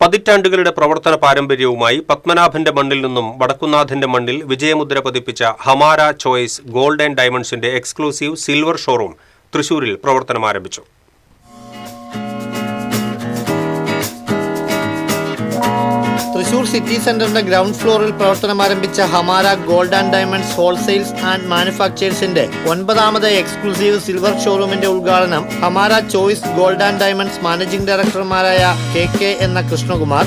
പതിറ്റാണ്ടുകളുടെ പ്രവർത്തന പാരമ്പര്യവുമായി പത്മനാഭന്റെ മണ്ണിൽ നിന്നും വടക്കുന്നാഥന്റെ മണ്ണിൽ വിജയമുദ്ര പതിപ്പിച്ച ഹമാര ചോയ്സ് ഗോൾഡ് ആൻഡ് ഡയമണ്ട്സിന്റെ എക്സ്ക്ലൂസീവ് സിൽവർ ഷോറൂം തൃശൂരിൽ പ്രവർത്തനം ആരംഭിച്ചു. തൃശൂർ സിറ്റി സെന്ററിന്റെ ഗ്രൗണ്ട് ഫ്ലോറിൽ പ്രവർത്തനം ആരംഭിച്ച Hamara gold and diamonds wholesales and മാനുഫാക്ചേഴ്സിന്റെ 9ാമത് എക്സ്ക്ലൂസീവ് സിൽവർ ഷോറൂമിന്റെ ഉദ്ഘാടനം Hamara choice gold and diamonds managing ഡയറക്ടർമാരായ കെ എന്ന കൃഷ്ണകുമാർ,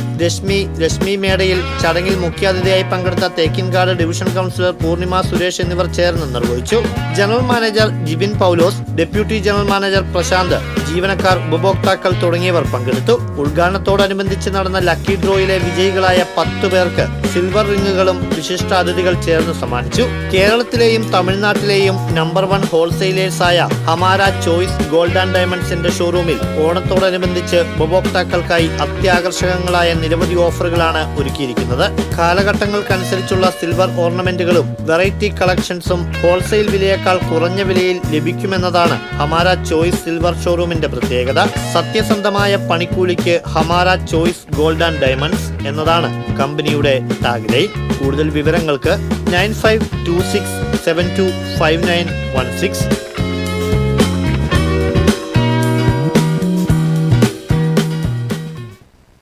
രശ്മി മേടയിൽ ചടങ്ങിൽ മുഖ്യാതിഥിയായി പങ്കെടുത്ത തേക്കിൻകാട് ഡിവിഷൻ കൗൺസിലർ പൂർണിമ സുരേഷ് എന്നിവർ ചേർന്ന് നിർവഹിച്ചു. General manager Jibin Paulose, deputy general manager Prasanth, ജീവനക്കാർ, ഉപഭോക്താക്കൾ തുടങ്ങിയവർ പങ്കെടുത്തു. ഉദ്ഘാടനത്തോടനുബന്ധിച്ച് നടന്ന ലക്കി ഡ്രോയിലെ വിജയികളായ 10 പേർക്ക് സിൽവർ റിങ്ങുകളും വിശിഷ്ടാതിഥികൾ ചേർന്ന് സമ്മാനിച്ചു. കേരളത്തിലെയും തമിഴ്നാട്ടിലെയും number 1 ഹോൾസെയിലേഴ്സായ Hamara choice gold and ഡയമണ്ട്സിന്റെ ഷോറൂമിൽ ഓണത്തോടനുബന്ധിച്ച് ഉപഭോക്താക്കൾക്കായി അത്യാകർഷകങ്ങളായ നിരവധി ഓഫറുകളാണ് ഒരുക്കിയിരിക്കുന്നത്. കാലഘട്ടങ്ങൾക്കനുസരിച്ചുള്ള സിൽവർ ഓർണമെന്റുകളും വെറൈറ്റി കളക്ഷൻസും ഹോൾസെയിൽ വിലയേക്കാൾ കുറഞ്ഞ വിലയിൽ ലഭിക്കുമെന്നതാണ് ഹമാര ചോയ്സ് സിൽവർ ഷോറൂമിന്റെ പ്രത്യേകത. സത്യസന്ധമായ പണിക്കൂലിക്ക് Hamara choice gold and diamonds എന്നതാണ് കമ്പനിയുടെ ടാഗ്ലൈൻ. കൂടുതൽ വിവരങ്ങൾക്ക് 9526725916